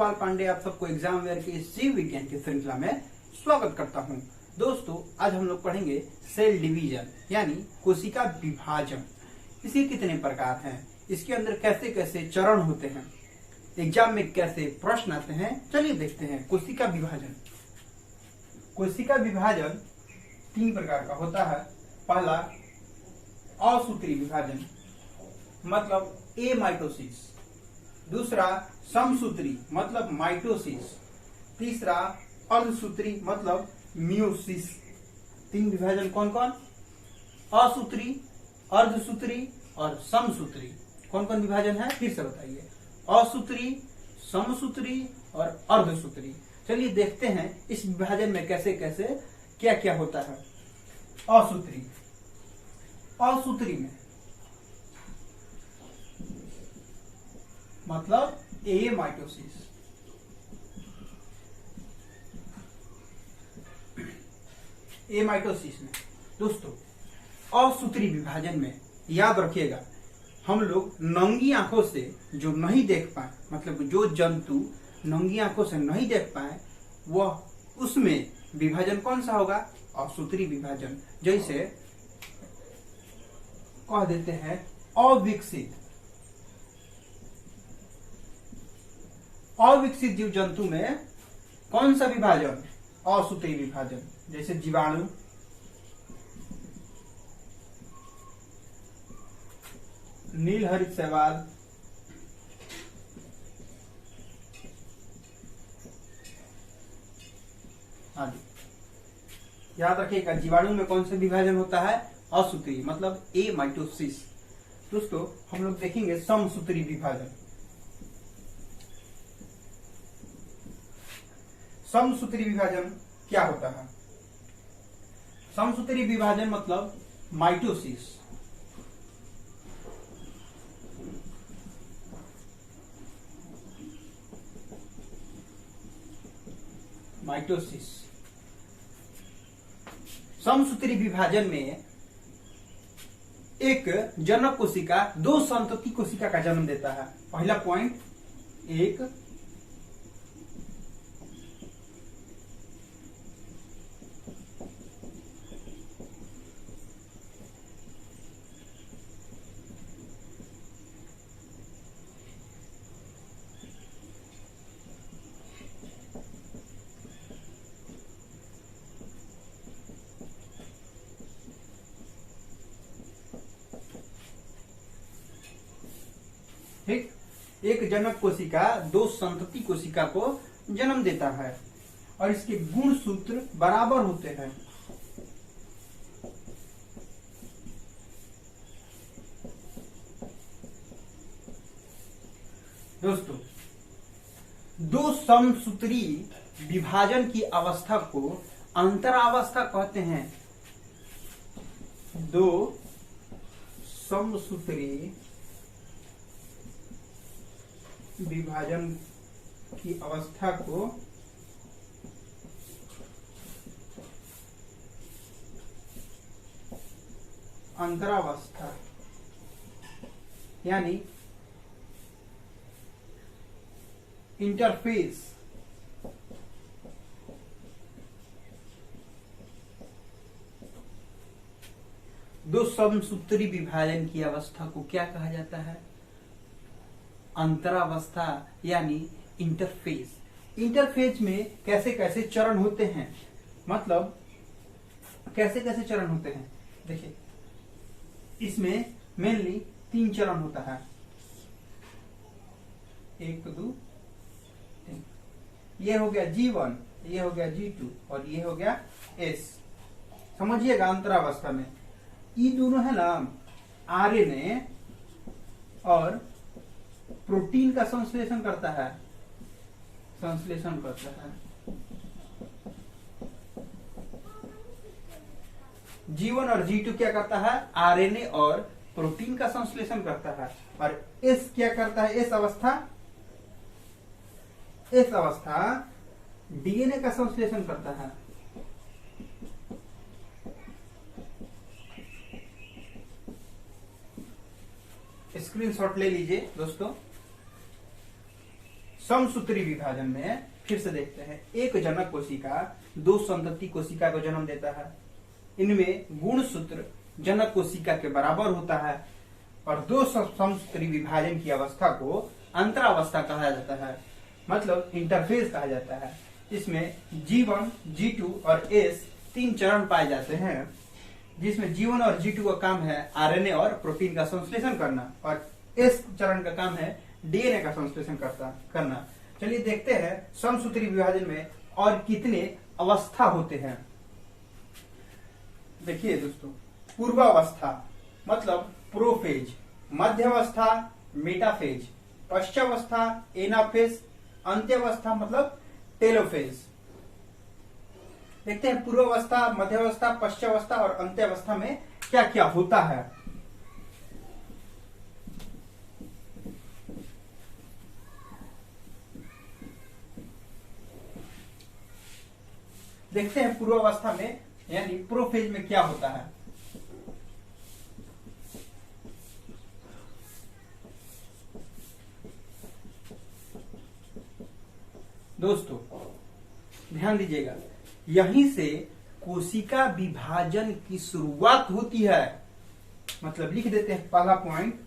गोपाल पांडे आप सबको exam where की जीव विज्ञान की श्रृंखला में स्वागत करता हूं। दोस्तों, आज हम लोग पढ़ेंगे सेल डिवीजन यानी कोशिका विभाजन। इसके कितने प्रकार हैं, इसके अंदर कैसे कैसे चरण होते हैं, एग्जाम में कैसे प्रश्न आते हैं, चलिए देखते हैं। कोशिका विभाजन। कोशिका विभाजन 3 प्रकार का होता है। पहला असूत्री विभाजन मतलब ए माइटोसिस, दूसरा समसूत्री मतलब माइटोसिस, तीसरा अर्धसूत्री मतलब मियोसिस। 3 विभाजन कौन कौन? असूत्री, अर्धसूत्री और समसूत्री। कौन कौन विभाजन है फिर से बताइए? असूत्री, समसूत्री और अर्धसूत्री। चलिए देखते हैं इस विभाजन में कैसे कैसे क्या क्या होता है। असूत्री। असूत्री में मतलब ए माइटोसिस। ए माइटोसिस में दोस्तों असूत्री विभाजन में याद रखिएगा, हम लोग नंगी आंखों से जो नहीं देख पाए, मतलब जो जंतु नंगी आंखों से नहीं देख पाए, वह उसमें विभाजन कौन सा होगा? असूत्री विभाजन। जैसे कह देते हैं अविकसित। अविकसित जीव जंतु में कौन सा विभाजन? असूत्री विभाजन। जैसे जीवाणु, नीलहरित शैवाल, आदि। याद रखिएगा, जीवाणु में कौन सा विभाजन होता है? असूत्री मतलब ए माइटोसिस। दोस्तों, हम लोग देखेंगे समसूत्री विभाजन। समसूत्री विभाजन क्या होता है? समसूत्री विभाजन मतलब माइटोसिस। माइटोसिस। समसूत्री विभाजन में एक जनक कोशिका 2 संतति कोशिका का जन्म देता है। पहला पॉइंट, ठीक, एक जनक कोशिका 2 संतति कोशिका को जन्म देता है और इसके गुण सूत्र बराबर होते हैं। दोस्तों, 2 समसूत्री विभाजन की अवस्था को अंतरावस्था कहते हैं। 2 समसूत्री विभाजन की अवस्था को अंतरावस्था यानी इंटरफेस। दो समसूत्री विभाजन की अवस्था को क्या कहा जाता है? अंतरावस्था यानी इंटरफेस। इंटरफेस में कैसे कैसे चरण होते हैं, मतलब कैसे कैसे चरण होते हैं? देखिए, इसमें मेनली 3 चरण होता है। 1 2 3। ये हो गया G1, ये हो गया G2 और ये हो गया S। समझिएगा, अंतरावस्था में ये दोनों है ना, आरएनए और प्रोटीन का संश्लेषण करता है। G1 और G2 क्या करता है? आरएनए और प्रोटीन का संश्लेषण करता है। और S क्या करता है? S अवस्था डीएनए का संश्लेषण करता है। स्क्रीनशॉट ले लीजिए दोस्तों। समसूत्री विभाजन में फिर से देखते हैं, एक जनक कोशिका दो संतति कोशिका को जन्म देता है। इनमें गुणसूत्र जनक कोशिका के बराबर होता है और दो समसूत्री विभाजन की अवस्था को अंतरावस्था कहा जाता है, मतलब इंटरफेज कहा जाता है। इसमें G1, G2 और S 3 चरण पाए जाते हैं, जिसमें G1 और G2 का काम है आरएनए और प्रोटीन का संश्लेषण करना और S चरण का काम है डीएनए का संश्लेषण करना। चलिए देखते हैं समसूत्री विभाजन में और कितने अवस्था होते हैं। देखिए दोस्तों, पूर्वावस्था मतलब प्रोफेज, मध्यावस्था मेटाफेज, पश्चावस्था एनाफेज, अंत्यावस्था मतलब टेलोफेज। देखते हैं पूर्वावस्था, मध्यावस्था, पश्चावस्था और अंत्यावस्था में क्या क्या होता है। देखते हैं पूर्वावस्था में यानी प्रोफेज में क्या होता है। दोस्तों ध्यान दीजिएगा, यहीं से कोशिका विभाजन की शुरुआत होती है। मतलब लिख देते हैं पहला पॉइंट,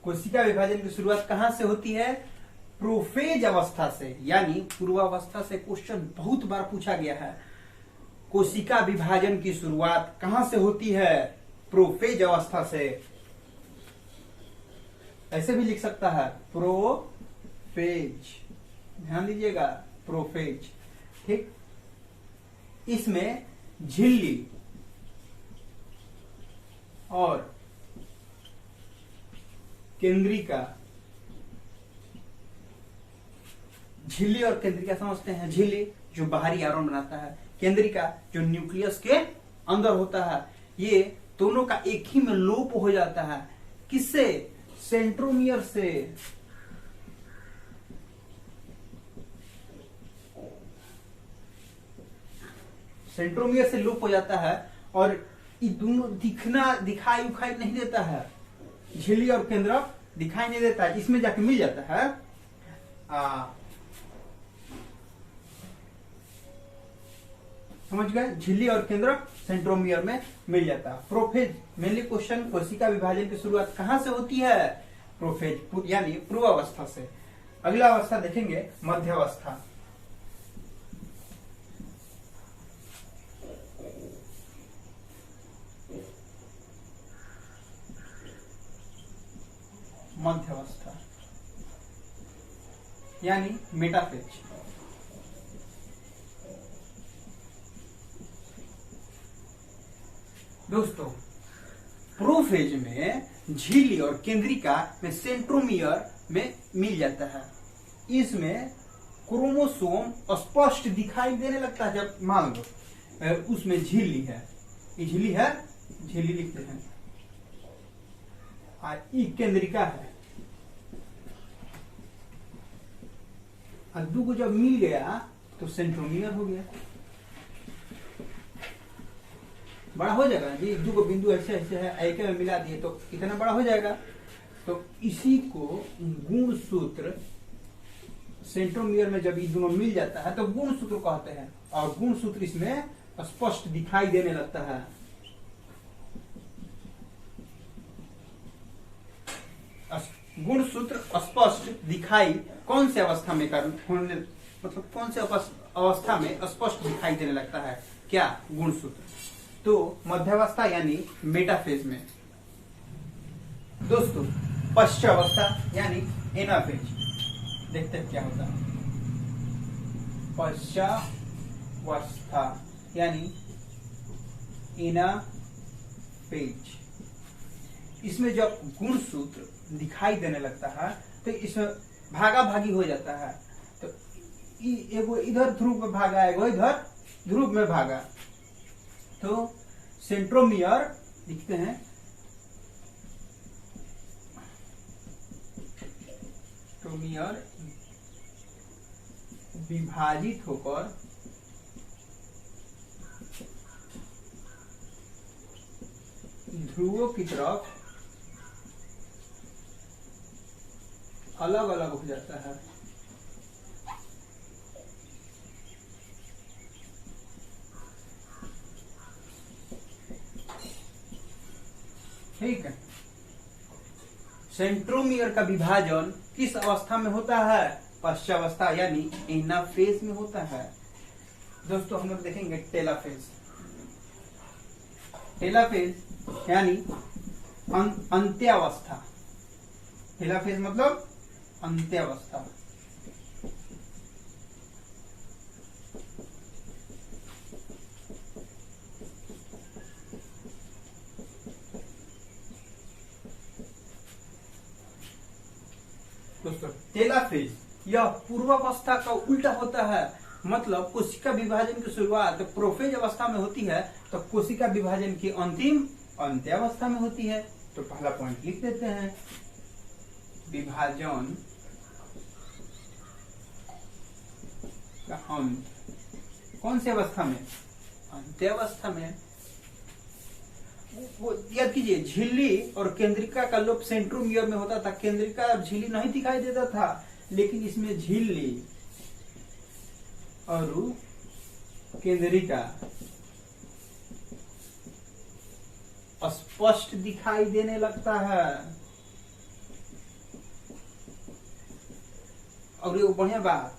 कोशिका विभाजन की शुरुआत कहां से होती है? प्रोफेज अवस्था से, यानी पूर्वावस्था से क्वेश्चन बहुत बार पूछा गया है। कोशिका विभाजन की शुरुआत कहां से होती है? प्रोफेज अवस्था से। ऐसे भी लिख सकता है प्रोफेज, ध्यान दीजिएगा प्रोफेज, ठीक। इसमें झिल्ली और केंद्रिका, झिल्ली और केंद्रिका समझते हैं। झिल्ली जो बाहरी आवरण बनाता है, केंद्रिका जो न्यूक्लियस के अंदर होता है। ये दोनों का एक ही में लोप हो जाता है। किससे? सेंट्रोमियर से। सेंट्रोमियर से लोप हो जाता है और ये दोनों दिखाई नहीं देता है। झिल्ली और केंद्रक दिखाई नहीं देता है, इसमें जाके मिल जाता है। समझ गए? झिल्ली और केंद्रक सेंट्रोमियर में मिल जाता है। प्रोफेज मेनली क्वेश्चन, कोशिका विभाजन की शुरुआत कहां से होती है? प्रोफेज यानी पूर्वावस्था से। अगला अवस्था देखेंगे मध्यावस्था। मध्यावस्था यानी मेटाफेज। दोस्तों प्रोफेज में झिल्ली और केंद्रिका में सेंट्रोमियर में मिल जाता है। इसमें क्रोमोसोम स्पष्ट दिखाई देने लगता है। जब मान लो उसमें झिल्ली है, ये झिल्ली है, झिल्ली लिखते हैं, केंद्रिका है, दो को जब मिल गया तो सेंट्रोमियर हो गया। बड़ा हो जाएगा जी, दो को बिंदु ऐसे ऐसे है, एक में मिला दिए तो कितना बड़ा हो जाएगा। तो इसी को गुणसूत्र, सेंट्रोमियर में जब ये दोनों मिल जाता है तो गुणसूत्र कहते हैं और गुणसूत्र इसमें स्पष्ट दिखाई देने लगता है। गुणसूत्र स्पष्ट दिखाई कौन से अवस्था में होने, मतलब कौन से अवस्था में स्पष्ट दिखाई देने लगता है? क्या? गुणसूत्र। तो मध्यावस्था यानी मेटाफेज में। दोस्तों पश्चावस्था यानी एनाफेज, देखते हैं क्या होता है। पश्चावस्था यानी एनाफेज। इसमें जब गुणसूत्र दिखाई देने लगता है तो इसमें भागा भागी हो जाता है। तो एगो इधर ध्रुव में भागा, एगो इधर ध्रुव में भागा, तो सेंट्रोमियर लिखते हैं, सेंट्रोमियर विभाजित होकर ध्रुवों की तरफ अलग अलग हो जाता है। ठीक है, सेंट्रोमियर का विभाजन किस अवस्था में होता है? पश्चावस्था यानी एनाफेज में होता है। दोस्तों हम लोग देखेंगे टेलोफेज। टेलोफेज यानी अंत्यावस्था। टेलोफेज मतलब अंत्यावस्था। दोस्तों टेलोफेज यह पूर्वावस्था का उल्टा होता है, मतलब कोशिका विभाजन की शुरुआत प्रोफेज अवस्था में होती है तो कोशिका विभाजन की अंतिम अंत्यावस्था में होती है। तो पहला पॉइंट लिख देते हैं, विभाजन का अंत कौन सी अवस्था में? अंत्यावस्था में। वो याद कीजिए, झिल्ली और केंद्रिका का लोप सेंट्रोमियर में होता था। केंद्रिका और झिल्ली नहीं दिखाई देता था, लेकिन इसमें झिल्ली और केंद्रिका स्पष्ट दिखाई देने लगता है। और ये बढ़िया बात,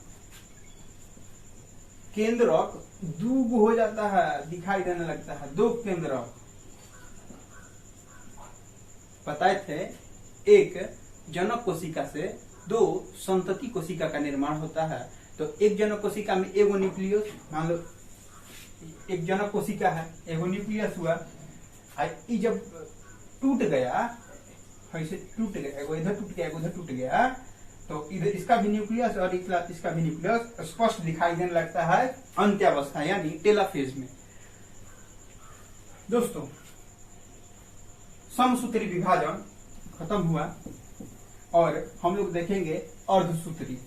केंद्रक दूब हो जाता है, दिखाई देने लगता है। दो केंद्रक बताए थे, एक जनक कोशिका से दो संतति कोशिका का निर्माण होता है। तो एक जनक कोशिका में एगो न्यूक्लियस, मान लो एक जनक कोशिका है, एगो न्यूक्लियस हुआ, ये जब टूट गया, ऐसे टूट गया, एगो इधर टूट गया, एगो इधर टूट गया, तो इधर इसका भी न्यूक्लियस और इसका भी न्यूक्लियस स्पष्ट दिखाई देने लगता है अंत्यावस्था यानी टेलोफेज में। दोस्तों समसूत्री विभाजन खत्म हुआ और हम लोग देखेंगे अर्धसूत्री।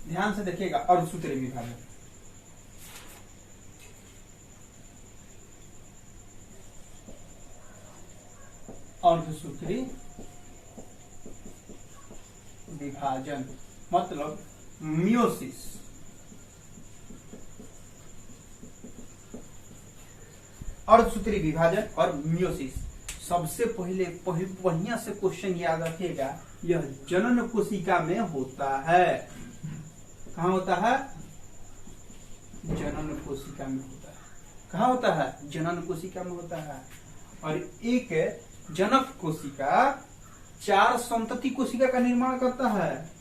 ध्यान से देखिएगा, अर्धसूत्री विभाजन। अर्धसूत्री विभाजन मतलब मियोसिस। अर्धसूत्री विभाजन और मियोसिस। सबसे पहले बढ़िया से क्वेश्चन याद रखिएगा, यह जनन कोशिका में होता है। कहाँ होता है? जनन कोशिका में होता है। कहाँ होता है? जनन कोशिका में होता है। और एक जनक कोशिका 4 संतति कोशिका का निर्माण करता है।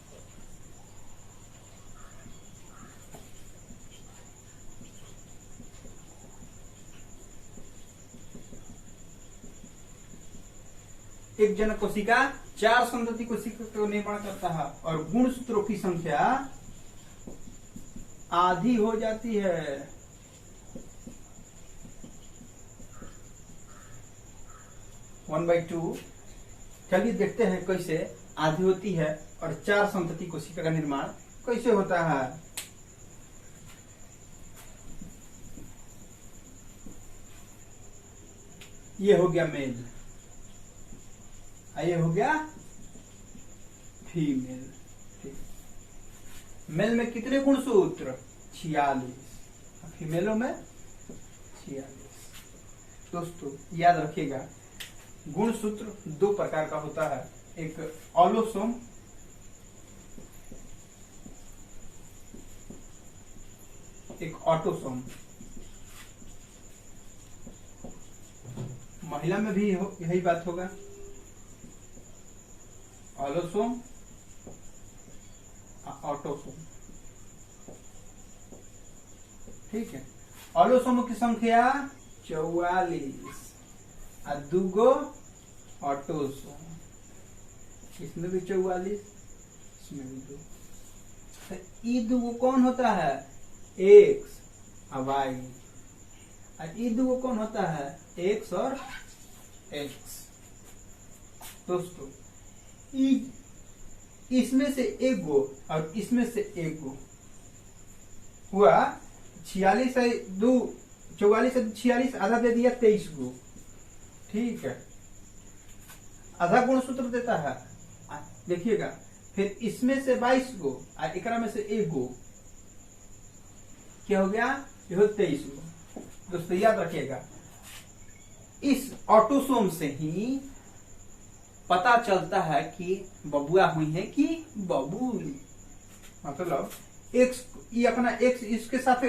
एक जनक कोशिका 4 संतति कोशिका का निर्माण करता है और गुणसूत्रों की संख्या आधी हो जाती है। One by two. चलिए देखते हैं कैसे आधी होती है और 4 संतति कोशिका का निर्माण कैसे होता है। ये हो गया मेल, ये हो गया फीमेल। मेल में कितने गुणसूत्र? 46। फीमेलों में 46। दोस्तों याद रखिएगा, गुणसूत्र 2 प्रकार का होता है, एक ऑलोसोम, एक ऑटोसोम। महिला में भी यही बात होगा, ऑलोसोम ऑटोसोम। ठीक है, ऑलोसोम की संख्या 44 और 2 ऑटोसोम। इसमें भी 44, इसमें भी 2। तो ये 2 कौन होता है? एक्स और वाई। और ये दो कौन होता है, एक्स और एक्स। दोस्तों इसमें से एक गो और इसमें से एक गो हुआ 46 है, 2 44 है, 46 आधा दे दिया 23 गो। ठीक है, आधा गुणसूत्र देता है। देखिएगा, फिर इसमें से 22 गो और एकरा में से एक गो क्या हो गया, ये हो 23 गो। दोस्तों याद रखिएगा, इस ऑटोसोम से ही पता चलता है कि बबुआ हुई है कि बबूल। मतलब एक्स, ये अपना एक्स इसके साथ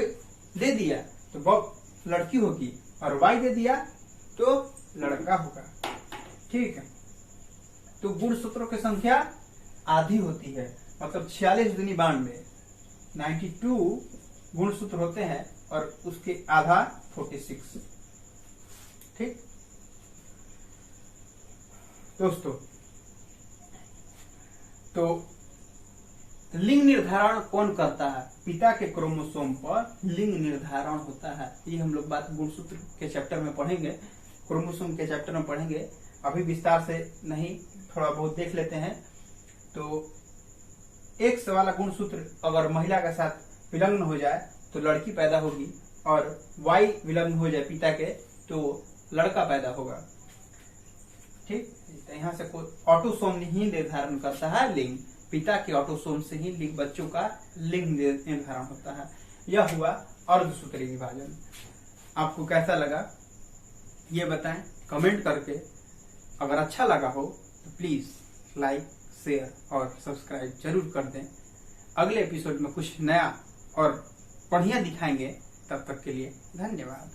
दे दिया तो लड़की होगी, और वाई दे दिया तो लड़का होगा। ठीक है, तो गुणसूत्रों की संख्या आधी होती है, मतलब 46 दूनी 92, 92 गुणसूत्र होते हैं और उसके आधा 46। ठीक दोस्तों, तो लिंग निर्धारण कौन करता है? पिता के क्रोमोसोम पर लिंग निर्धारण होता है। ये हम लोग बात गुणसूत्र के चैप्टर में पढ़ेंगे, क्रोमोसोम के चैप्टर में पढ़ेंगे, अभी विस्तार से नहीं, थोड़ा बहुत देख लेते हैं। तो एक्स वाला गुणसूत्र अगर महिला के साथ विलग्न हो जाए तो लड़की पैदा होगी, और वाई विलग्न हो जाए पिता के तो लड़का पैदा होगा। ठीक, यहाँ से कोई ऑटोसोम ही निर्धारण करता है लिंग, पिता के ऑटोसोम से ही लिंग, बच्चों का लिंग निर्धारण होता है। यह हुआ अर्धसूत्री विभाजन। आपको कैसा लगा ये बताएं कमेंट करके। अगर अच्छा लगा हो तो प्लीज लाइक, शेयर और सब्सक्राइब जरूर कर दें। अगले एपिसोड में कुछ नया और बढ़िया दिखाएंगे, तब तक के लिए धन्यवाद।